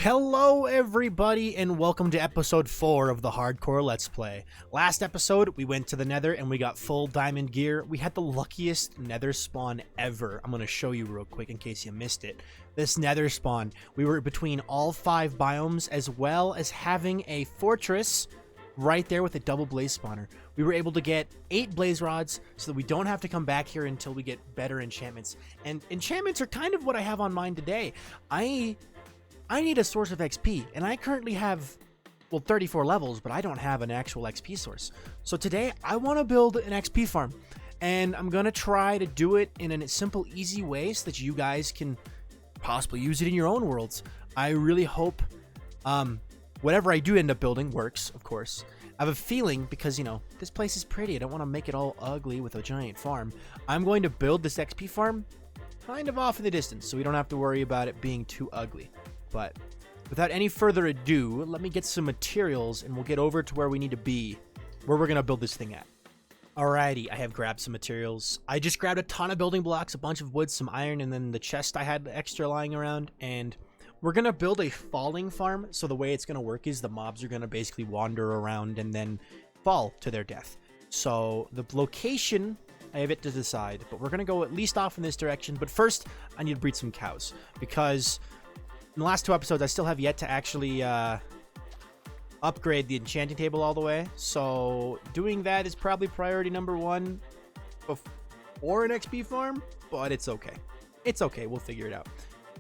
Hello everybody and welcome to episode 4 of the Hardcore Let's Play. Last episode we went to the nether and we got full diamond gear. We had the luckiest nether spawn ever. I'm going to show you real quick in case you missed it. This nether spawn, we were between all 5 biomes as well as having a fortress right there with a double blaze spawner. We were able to get 8 blaze rods so that we don't have to come back here until we get better enchantments. And enchantments are kind of what I have on mine today. I need a source of XP, and I currently have, well, 34 levels, but I don't have an actual XP source. So today, I want to build an XP farm, and I'm going to try to do it in a simple, easy way so that you guys can possibly use it in your own worlds. I really hope whatever I do end up building works, of course. I have a feeling, because, you know, this place is pretty. I don't want to make it all ugly with a giant farm. I'm going to build this XP farm kind of off in the distance, so we don't have to worry about it being too ugly. But without any further ado, let me get some materials and we'll get over to where we need to be, where we're going to build this thing at. Alrighty, I have grabbed some materials. I just grabbed a ton of building blocks, a bunch of wood, some iron, and then the chest I had extra lying around. And we're going to build a falling farm. So the way it's going to work is the mobs are going to basically wander around and then fall to their death. So the location, I have it to decide, but we're going to go at least off in this direction. But first, I need to breed some cows because in the last 2 episodes, I still have yet to actually upgrade the enchanting table all the way. So doing that is probably priority number 1 before an XP farm, but it's okay. It's okay. We'll figure it out.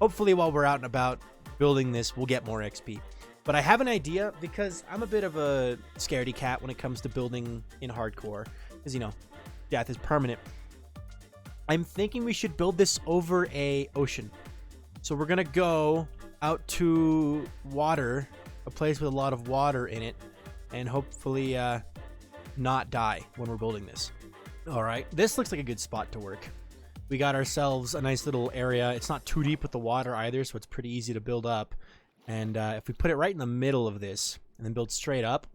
Hopefully, while we're out and about building this, we'll get more XP. But I have an idea because I'm a bit of a scaredy cat when it comes to building in hardcore. Because, you know, death is permanent. I'm thinking we should build this over a ocean. So we're going to go out to water, a place with a lot of water in it, and hopefully not die when we're building this. All right, this looks like a good spot to work. We got ourselves a nice little area. It's not too deep with the water either, so it's pretty easy to build up. And if we put it right in the middle of this and then build straight up,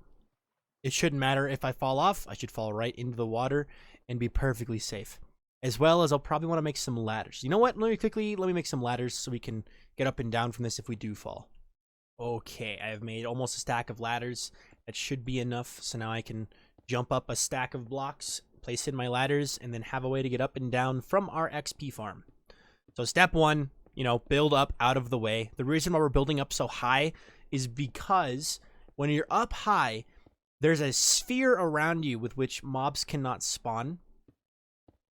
it shouldn't matter if I fall off. I should fall right into the water and be perfectly safe. As well as I'll probably want to make some ladders. You know what? Let me make some ladders so we can get up and down from this if we do fall. Okay, I have made almost a stack of ladders. That should be enough. So now I can jump up a stack of blocks, place in my ladders, and then have a way to get up and down from our XP farm. So step 1, you know, build up out of the way. The reason why we're building up so high is because when you're up high, there's a sphere around you with which mobs cannot spawn.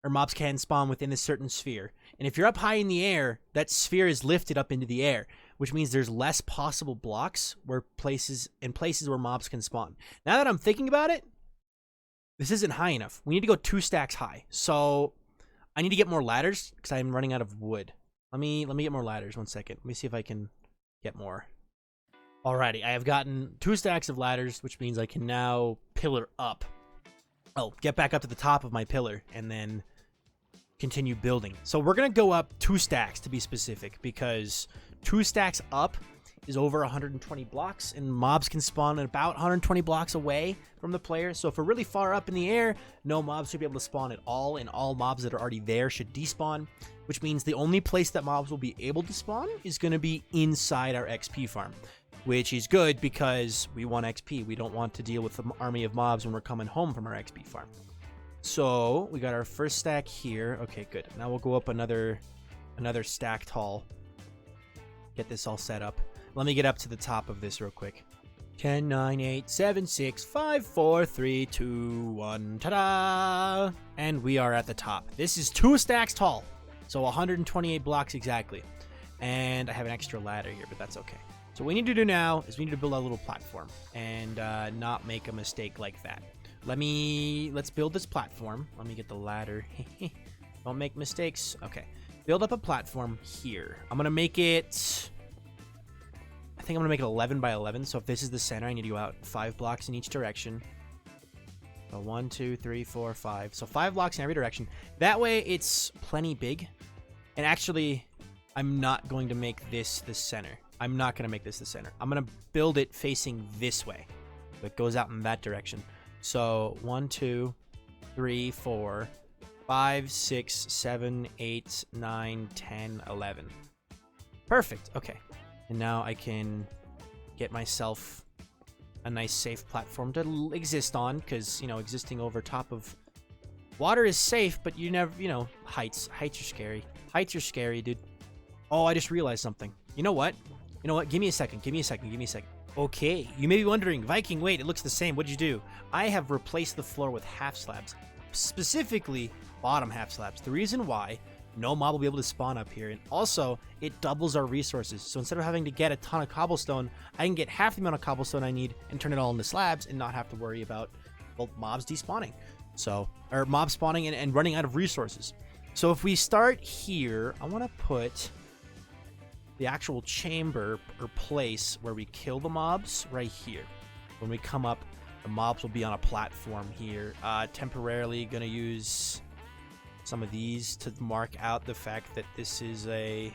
Or mobs can spawn within a certain sphere. And if you're up high in the air, that sphere is lifted up into the air, which means there's less possible blocks where places where mobs can spawn. Now that I'm thinking about it, this isn't high enough. We need to go 2 stacks high. So I need to get more ladders because I'm running out of wood. Let me get more ladders. 1 second. Let me see if I can get more. Alrighty, I have gotten 2 stacks of ladders, which means I can now pillar up. Oh, get back up to the top of my pillar and then continue building. So we're gonna go up 2 stacks to be specific, because 2 stacks up is over 120 blocks, and mobs can spawn at about 120 blocks away from the player. So if we're really far up in the air, no mobs should be able to spawn at all, and all mobs that are already there should despawn, which means the only place that mobs will be able to spawn is going to be inside our XP farm, which is good because we want XP. We don't want to deal with an army of mobs when we're coming home from our XP farm. So we got our first stack here. Okay, good. Now we'll go up another stack tall. Get this all set up. Let me get up to the top of this real quick. 10, 9, 8, 7, 6, 5, 4, 3, 2, 1. Ta-da! And we are at the top. This is 2 stacks tall. So 128 blocks exactly. And I have an extra ladder here, but that's okay. So what we need to do now is we need to build a little platform and not make a mistake like that. Let's build this platform. Let me get the ladder. Don't make mistakes. Okay. Build up a platform here. I'm going to make it, I think I'm going to make it 11 by 11. So if this is the center, I need to go out 5 blocks in each direction. So 1, 2, 3, 4, 5. So 5 blocks in every direction. That way it's plenty big. And actually, I'm not going to make this the center. I'm not going to make this the center. I'm going to build it facing this way. So it goes out in that direction. So 1, 2, 3, 4, 5, 6, 7, 8, 9, 10, 11. Perfect. Okay. And now I can get myself a nice safe platform to exist on, because, you know, existing over top of water is safe, but you never, you know, heights are scary. Heights are scary, dude. Oh, I just realized something. You know what? Give me a second. Okay, you may be wondering, Viking, wait, it looks the same. What'd you do? I have replaced the floor with half slabs, specifically bottom half slabs. The reason why, no mob will be able to spawn up here, and also it doubles our resources. So instead of having to get a ton of cobblestone, I can get half the amount of cobblestone I need and turn it all into slabs and not have to worry about, well, mobs despawning. So, or mob spawning and running out of resources. So if we start here, I want to put the actual chamber or place where we kill the mobs right here. When we come up, the mobs will be on a platform here. Temporarily gonna use some of these to mark out the fact that this is a...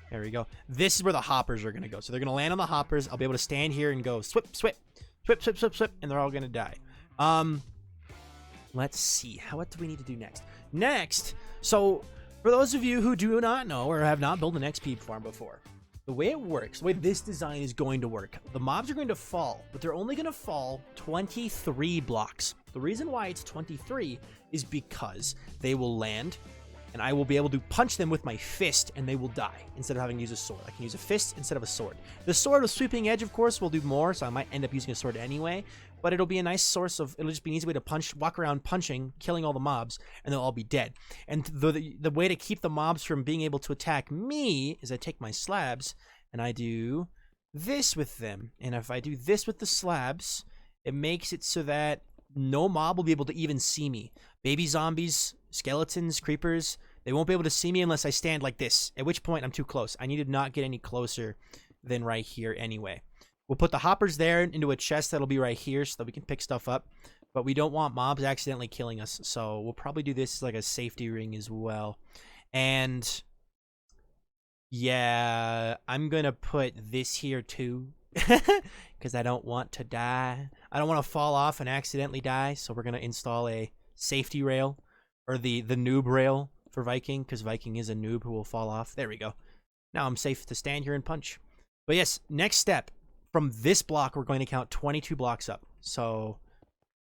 There we go. This is where the hoppers are gonna go. So they're gonna land on the hoppers. I'll be able to stand here and go swip, swip, swip, swip, swip, swip, and they're all gonna die. Let's see. What do we need to do next? So for those of you who do not know or have not built an XP farm before, the way it works, the way this design is going to work, the mobs are going to fall, but they're only going to fall 23 blocks. The reason why it's 23 is because they will land, and I will be able to punch them with my fist, and they will die instead of having to use a sword. I can use a fist instead of a sword. The sword with sweeping edge, of course, will do more, so I might end up using a sword anyway, but it'll be a nice source of, it'll just be an easy way to walk around punching, killing all the mobs, and they'll all be dead. And the way to keep the mobs from being able to attack me is I take my slabs and I do this with them. And if I do this with the slabs, it makes it so that no mob will be able to even see me. Baby zombies, skeletons, creepers, they won't be able to see me unless I stand like this, at which point I'm too close. I need to not get any closer than right here anyway. We'll put the hoppers there into a chest that'll be right here so that we can pick stuff up. But we don't want mobs accidentally killing us. So we'll probably do this as like a safety ring as well. And yeah, I'm going to put this here too. Because I don't want to die. I don't want to fall off and accidentally die. So we're going to install a safety rail. Or the noob rail for Viking. Because Viking is a noob who will fall off. There we go. Now I'm safe to stand here and punch. But yes, next step. From this block, we're going to count 22 blocks up. So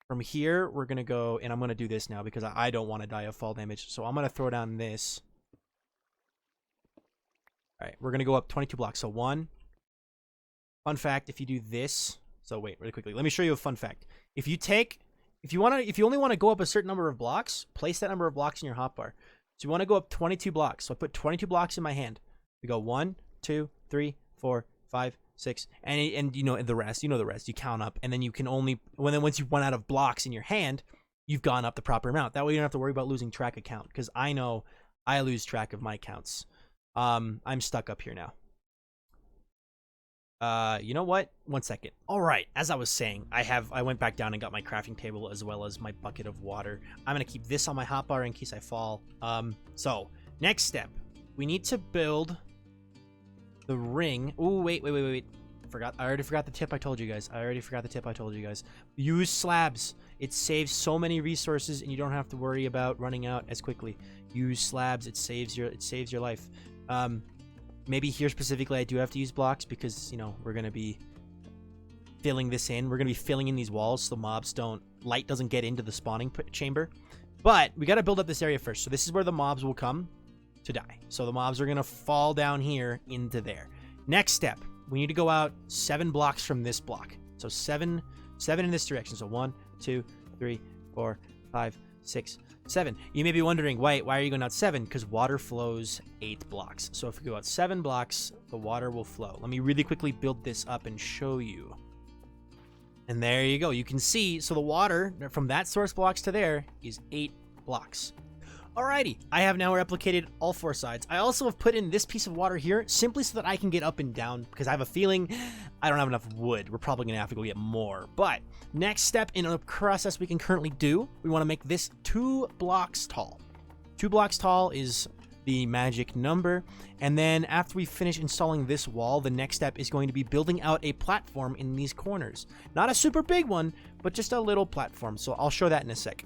from here, we're going to go, and I'm going to do this now because I don't want to die of fall damage. So I'm going to throw down this. All right, we're going to go up 22 blocks. So 1. Fun fact, if you do this, so wait, really quickly. Let me show you a fun fact. If you only want to go up a certain number of blocks, place that number of blocks in your hotbar. So you want to go up 22 blocks. So I put 22 blocks in my hand. We go 1, 2, 3, 4, 5, 6, and you know the rest. You know the rest. You count up, and then you can only once you run out of blocks in your hand, you've gone up the proper amount. That way you don't have to worry about losing track of count, because I know I lose track of my counts. I'm stuck up here now. You know what? 1 second. All right. As I was saying, I went back down and got my crafting table as well as my bucket of water. I'm gonna keep this on my hotbar in case I fall. So next step, we need to build the ring. Oh, wait. I already forgot the tip I told you guys. Use slabs. It saves so many resources and you don't have to worry about running out as quickly. Use slabs. It saves your life. Maybe here specifically I do have to use blocks because, you know, we're going to be filling this in. We're going to be filling in these walls so light doesn't get into the spawning chamber. But we got to build up this area first. So this is where the mobs will come to die. So the mobs are going to fall down here into there. Next step, we need to go out 7 blocks from this block. So 7 in this direction. So 1, 2, 3, 4, 5, 6, 7. You may be wondering, why are you going out 7? Because water flows 8 blocks. So if we go out 7 blocks, the water will flow. Let me really quickly build this up and show you. And there you go. You can see, so the water from that source blocks to there is 8 blocks. Alrighty, I have now replicated all 4 sides. I also have put in this piece of water here simply so that I can get up and down because I have a feeling I don't have enough wood. We're probably going to have to go get more. But next step in a process we can currently do, we want to make this 2 blocks tall. 2 blocks tall is the magic number. And then after we finish installing this wall, the next step is going to be building out a platform in these corners. Not a super big one, but just a little platform. So I'll show that in a sec.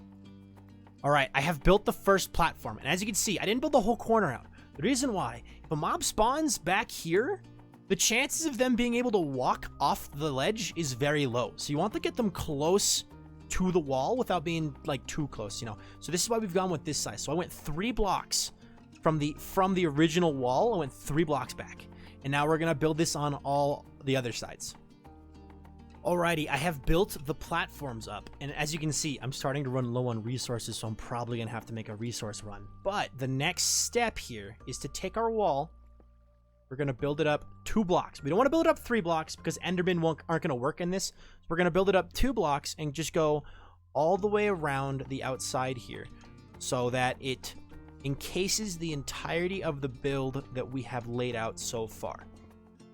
All right, I have built the first platform, and as you can see, I didn't build the whole corner out. The reason why, if a mob spawns back here, the chances of them being able to walk off the ledge is very low. So you want to get them close to the wall without being like too close, you know. So this is why we've gone with this size. So I went 3 blocks from the original wall. I went 3 blocks back. And now we're gonna build this on all the other sides. Alrighty, I have built the platforms up, and as you can see, I'm starting to run low on resources, so I'm probably gonna have to make a resource run. But the next step here is to take our wall. We're gonna build it up 2 blocks. We don't want to build it up 3 blocks because Endermen aren't gonna work in this. So we're gonna build it up 2 blocks and just go all the way around the outside here, so that it encases the entirety of the build that we have laid out so far.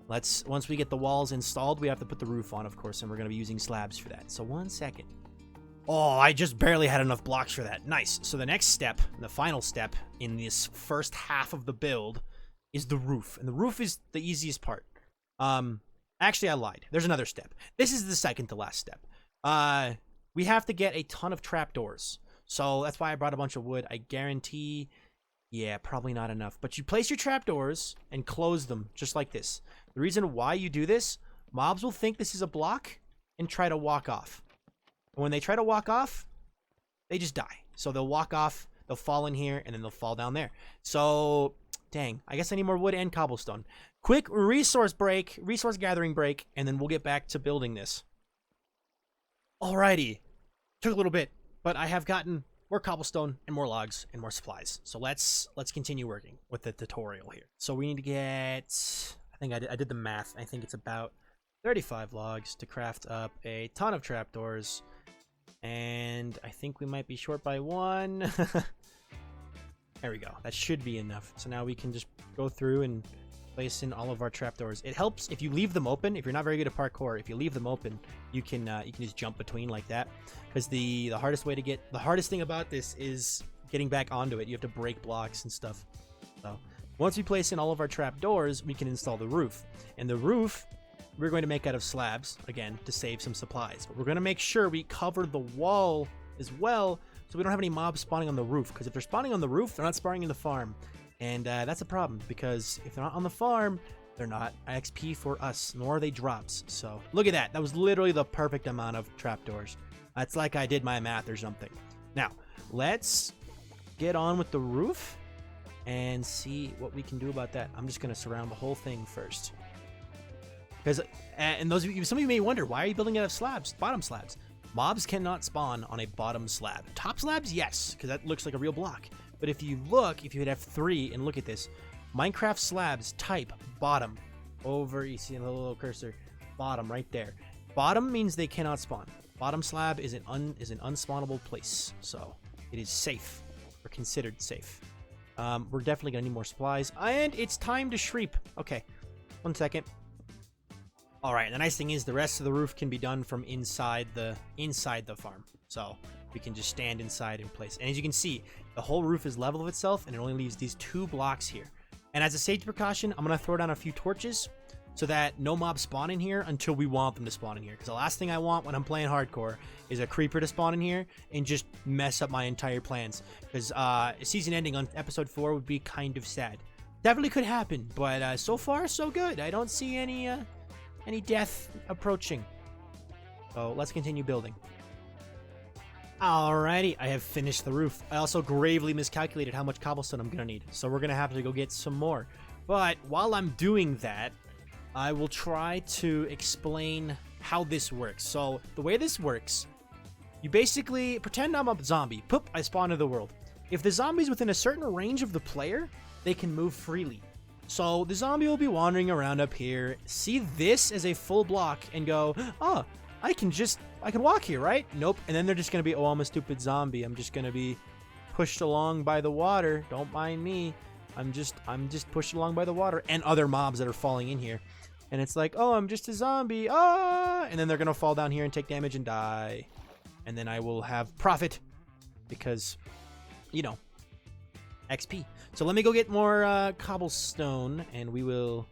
Once we get the walls installed, we have to put the roof on, of course, and we're going to be using slabs for that. So 1 second. Oh, I just barely had enough blocks for that. Nice. So the next step, the final step in this first half of the build is the roof. And the roof is the easiest part. Actually, I lied. There's another step. This is the second to last step. We have to get a ton of trapdoors. So that's why I brought a bunch of wood. I guarantee, yeah, probably not enough. But you place your trapdoors and close them just like this. The reason why you do this, mobs will think this is a block and try to walk off. And when they try to walk off, they just die. So they'll walk off, they'll fall in here, and then they'll fall down there. So, dang, I guess I need more wood and cobblestone. Quick resource gathering break, and then we'll get back to building this. Alrighty. Took a little bit, but I have gotten more cobblestone and more logs and more supplies. So let's continue working with the tutorial here. So we need to get, I think I did the math. I think it's about 35 logs to craft up a ton of trapdoors. And I think we might be short by 1. There we go. That should be enough. So now we can just go through and place in all of our trapdoors. It helps if you leave them open. If you're not very good at parkour, if you leave them open, you can just jump between like that. Because the hardest thing about this is getting back onto it. You have to break blocks and stuff. So once we place in all of our trapdoors, we can install the roof. And the roof, we're going to make out of slabs, again, to save some supplies. But we're going to make sure we cover the wall as well, so we don't have any mobs spawning on the roof. Because if they're spawning on the roof, they're not spawning in the farm. And that's a problem, because if they're not on the farm, they're not XP for us, nor are they drops. So look at that. That was literally the perfect amount of trapdoors. It's like I did my math or something. Now, let's get on with the roof and see what we can do about that. I'm just going to surround the whole thing first. Because, and those of you, some of you may wonder, why are you building out of slabs, bottom slabs? Mobs cannot spawn on a bottom slab. Top slabs, yes, because that looks like a real block. But if you hit F3 and look at this, Minecraft slabs type bottom. Over, you see the little cursor, bottom right there. Bottom means they cannot spawn. Bottom slab is an unspawnable place, so it is safe, or considered safe. We're definitely gonna need more supplies, and it's time to shreep. Okay, 1 second. All right, the nice thing is the rest of the roof can be done from inside the farm, so we can just stand inside in place. And as you can see, the whole roof is level of itself, and it only leaves these 2 blocks here. And as a safety precaution, I'm gonna throw down a few torches so that no mobs spawn in here until we want them to spawn in here. Because the last thing I want when I'm playing hardcore is a creeper to spawn in here and just mess up my entire plans. Because season ending on episode 4 would be kind of sad. Definitely could happen, but so far so good. I don't see any death approaching. So let's continue building. Alrighty, I have finished the roof. I also gravely miscalculated how much cobblestone I'm gonna need, so we're gonna have to go get some more. But while I'm doing that, I will try to explain how this works. So the way this works, you basically pretend I'm a zombie. Poop, I spawn into the world. If the zombie's within a certain range of the player, they can move freely. So the zombie will be wandering around up here, see this as a full block, and go, oh, I can walk here, right? Nope. And then they're just gonna be, oh, I'm a stupid zombie. I'm just gonna be pushed along by the water. Don't mind me. I'm just pushed along by the water and other mobs that are falling in here. And it's like, oh, I'm just a zombie. Ah! And then they're gonna fall down here and take damage and die. And then I will have profit because, you know, XP. So let me go get more cobblestone, and we will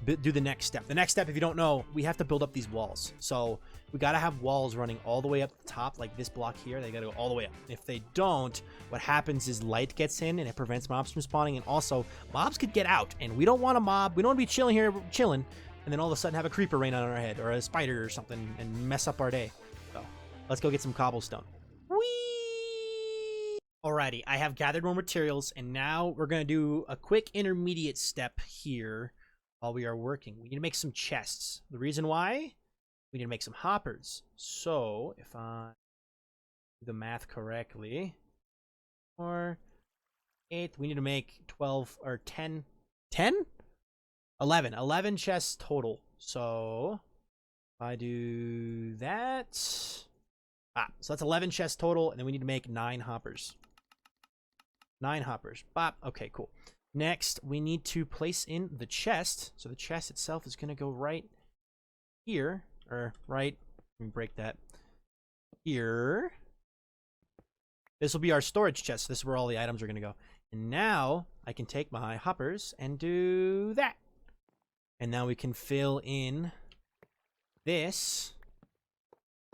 do the next step. The next step, if you don't know, we have to build up these walls. So we got to have walls running all the way up the top, like this block here. They got to go all the way up. If they don't, what happens is light gets in and it prevents mobs from spawning. And also, mobs could get out. And we don't want a mob. We don't want to be chilling here, chilling, and then all of a sudden have a creeper rain on our head or a spider or something and mess up our day. So let's go get some cobblestone. Whee! Alrighty, I have gathered more materials, and now we're going to do a quick intermediate step here while we are working. We need to make some chests. The reason why? We need to make some hoppers. So, if I do the math correctly, 4, 8, we need to make 12 or 10, 11 chests total. So, if I do that, so that's 11 chests total, and then we need to make 9 hoppers. 9 hoppers. Bop. Okay, cool. Next, we need to place in the chest. So the chest itself is going to go right here. Or right, let me break that. Here. This will be our storage chest. This is where all the items are going to go. And now, I can take my hoppers and do that. And now we can fill in this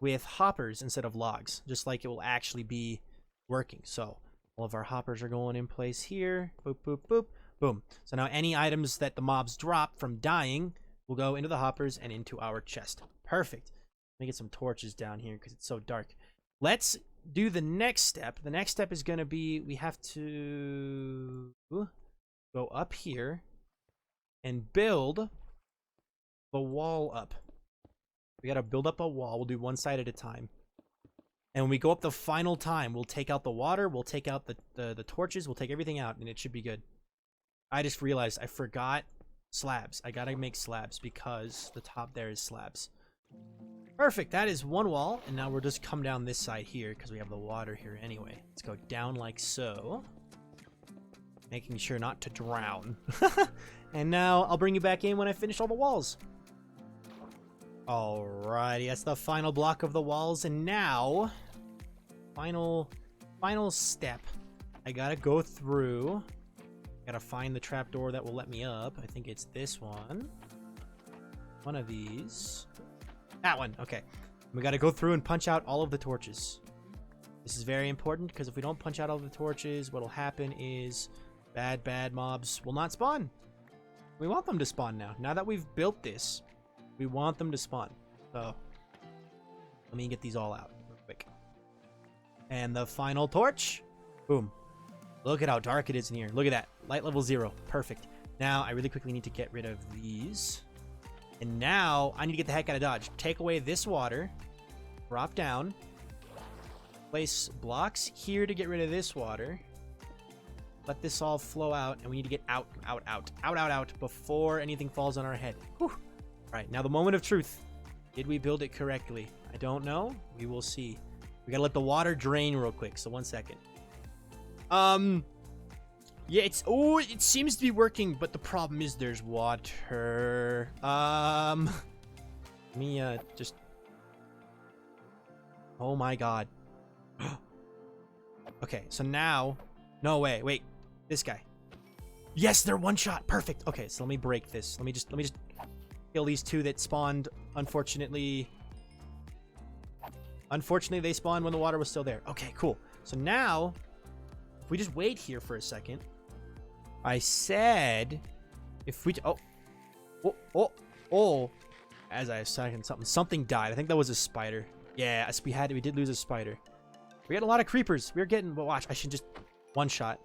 with hoppers instead of logs. Just like it will actually be working. So all of our hoppers are going in place here. Boop, boop, boop, boom. So now any items that the mobs drop from dying will go into the hoppers and into our chest. Perfect. Let me get some torches down here because it's so dark. Let's do the next step. The next step is going to be, we have to go up here and build the wall up. We got to build up a wall. We'll do one side at a time. And when we go up the final time, we'll take out the water, we'll take out the torches, we'll take everything out, and it should be good. I just realized I forgot slabs. I gotta make slabs because the top there is slabs. Perfect, that is one wall, and now we'll just come down this side here because we have the water here anyway. Let's go down like so. Making sure not to drown. And now I'll bring you back in when I finish all the walls. Alrighty, that's the final block of the walls, and now final step. I gotta go through. Gotta find the trapdoor that will let me up. I think it's this one. One of these. That one. Okay. We gotta go through and punch out all of the torches. This is very important because if we don't punch out all of the torches, what'll happen is bad mobs will not spawn. We want them to spawn now. Now that we've built this, we want them to spawn. So let me get these all out real quick. And the final torch. Boom. Look at how dark it is in here. Look at that. Light level 0. Perfect. Now I really quickly need to get rid of these. And now I need to get the heck out of Dodge. Take away this water. Drop down. Place blocks here to get rid of this water. Let this all flow out. And we need to get out before anything falls on our head. Whew. Alright, now the moment of truth. Did we build it correctly? I don't know. We will see. We gotta let the water drain real quick. So 1 second. Yeah, it seems to be working, but the problem is there's water. Let me, just... Oh my god. Okay, so now... No way, wait. This guy. Yes, they're one shot. Perfect. Okay, so let me break this. Let me just kill these two that spawned, unfortunately. Unfortunately, they spawned when the water was still there. Okay, cool. So now... If we just wait here for a second. I said if we as I was talking, something died. I think that was a spider. Yeah, we did lose a spider. We had a lot of creepers. We were getting, but watch, I should just one shot.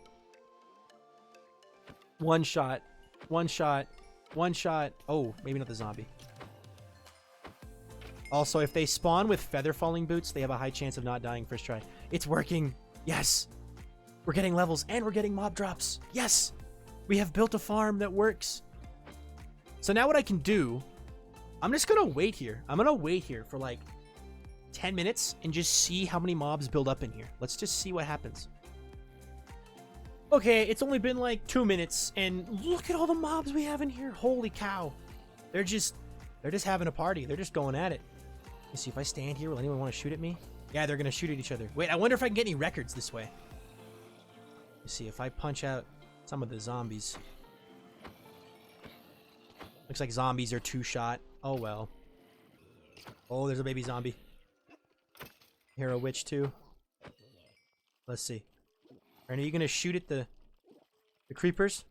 One shot. Oh, maybe not the zombie. Also, if they spawn with feather falling boots, they have a high chance of not dying first try. It's working. Yes. We're getting levels and we're getting mob drops. Yes! We have built a farm that works. So now what I can do, I'm just going to wait here. I'm going to wait here for like 10 minutes and just see how many mobs build up in here. Let's just see what happens. Okay, it's only been like 2 minutes and look at all the mobs we have in here. Holy cow. They're just having a party. They're just going at it. Let's see if I stand here. Will anyone want to shoot at me? Yeah, they're going to shoot at each other. Wait, I wonder if I can get any records this way. Let's see if I punch out some of the zombies. Looks like zombies are two-shot. Oh, well. Oh, there's a baby zombie. Hero witch, too. Let's see. Are you going to shoot at the creepers?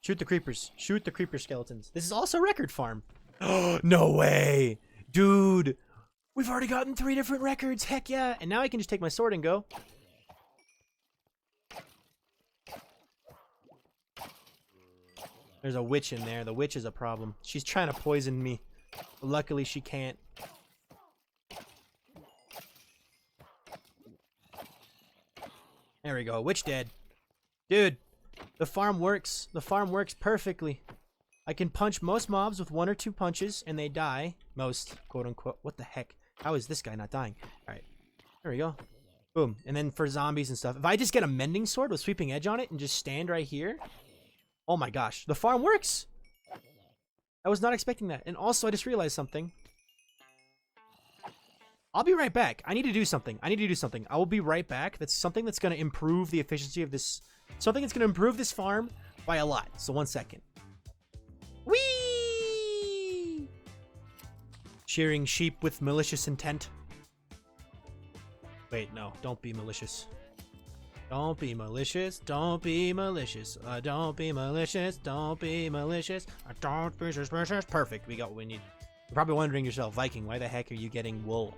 Shoot the creepers. Shoot the creeper skeletons. This is also record farm. Oh, no way. Dude. We've already gotten 3 different records. Heck yeah. And now I can just take my sword and go. There's a witch in there. The witch is a problem. She's trying to poison me. But luckily, she can't. There we go. Witch dead. Dude, the farm works. The farm works perfectly. I can punch most mobs with 1 or 2 punches, and they die. Most, quote unquote. What the heck? How is this guy not dying? All right. There we go. Boom. And then for zombies and stuff, if I just get a mending sword with sweeping edge on it and just stand right here. Oh my gosh. The farm works. I was not expecting that. And also, I just realized something. I'll be right back. I need to do something. I will be right back. That's something that's going to improve the efficiency of this. Something that's going to improve this farm by a lot. So 1 second. Whee! Shearing sheep with malicious intent. Wait, no. Don't be malicious. Don't be malicious. Don't be malicious. Don't be malicious. Don't be malicious. Don't be suspicious. Perfect. We got what we need. You're probably wondering yourself, Viking, why the heck are you getting wool?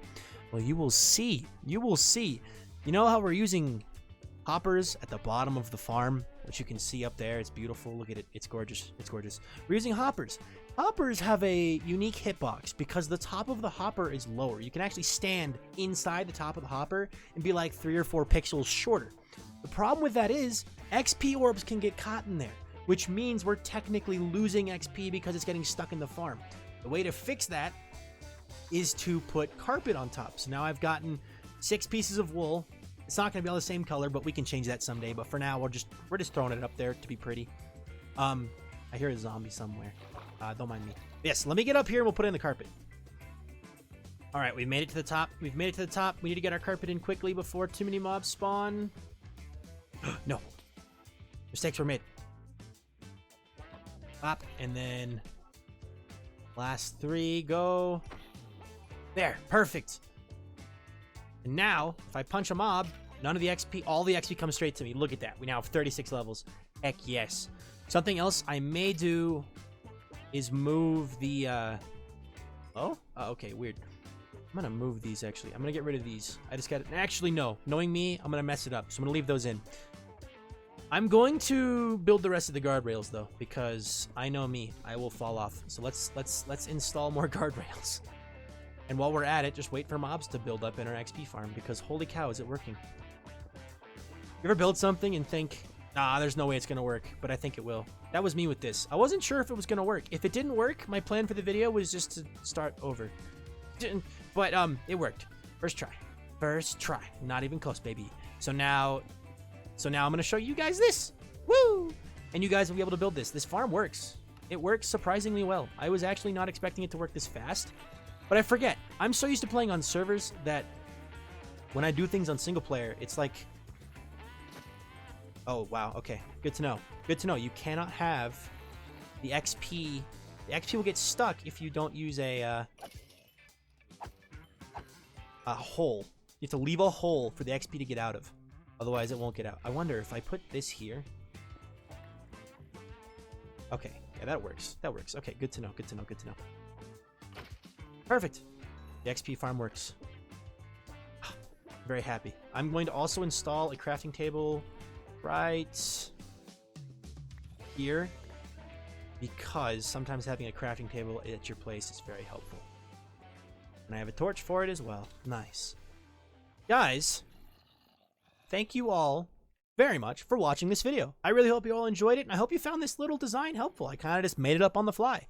Well, you will see. You will see. You know how we're using hoppers at the bottom of the farm, which you can see up there. It's beautiful. Look at it. It's gorgeous. It's gorgeous. We're using hoppers. Hoppers have a unique hitbox because the top of the hopper is lower. You can actually stand inside the top of the hopper and be like 3 or 4 pixels shorter. The problem with that is XP orbs can get caught in there, which means we're technically losing XP because it's getting stuck in the farm. The way to fix that is to put carpet on top. So now I've gotten 6 pieces of wool. It's not going to be all the same color, but we can change that someday. But for now, we're just throwing it up there to be pretty. I hear a zombie somewhere. Don't mind me. Yes, let me get up here and we'll put in the carpet. All right, we've made it to the top. We need to get our carpet in quickly before too many mobs spawn. No. Mistakes were made. Up, and then last 3, go. There, perfect. And now, if I punch a mob, none of the XP, all the XP comes straight to me. Look at that. We now have 36 levels. Heck yes. Something else I may do is move the, okay, weird. I'm gonna move these, actually. I'm gonna get rid of these. I just got it. Actually, no. Knowing me, I'm gonna mess it up. So I'm gonna leave those in. I'm going to build the rest of the guardrails, though, because I know me. I will fall off. So let's install more guardrails. And while we're at it, just wait for mobs to build up in our XP farm, because holy cow, is it working. You ever build something and think, nah, there's no way it's gonna work, but I think it will. That was me with this. I wasn't sure if it was gonna work. If it didn't work, my plan for the video was just to start over. But it worked. First try. Not even close, baby. So now I'm gonna show you guys this. Woo! And you guys will be able to build this. This farm works. It works surprisingly well. I was actually not expecting it to work this fast, but I forget. I'm so used to playing on servers that when I do things on single player, it's like, oh wow, okay, good to know. Good to know. You cannot have the XP. The XP will get stuck if you don't use a hole. You have to leave a hole for the XP to get out of. Otherwise, it won't get out. I wonder if I put this here. Okay, yeah, that works. That works. Okay, good to know. Good to know. Good to know. Perfect. The XP farm works. Very happy. I'm going to also install a crafting table right here, because sometimes having a crafting table at your place is very helpful. And I have a torch for it as well. Nice. Guys, thank you all very much for watching this video. I really hope you all enjoyed it, and I hope you found this little design helpful. I kind of just made it up on the fly.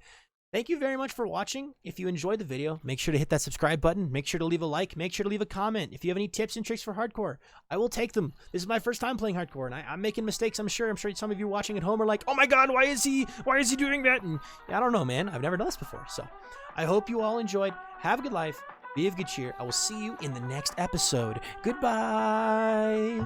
Thank you very much for watching. If you enjoyed the video, make sure to hit that subscribe button. Make sure to leave a like. Make sure to leave a comment. If you have any tips and tricks for hardcore, I will take them. This is my first time playing hardcore, and I'm making mistakes, I'm sure. I'm sure some of you watching at home are like, oh my god, why is he doing that? And I don't know, man. I've never done this before. So I hope you all enjoyed. Have a good life. Be of good cheer. I will see you in the next episode. Goodbye.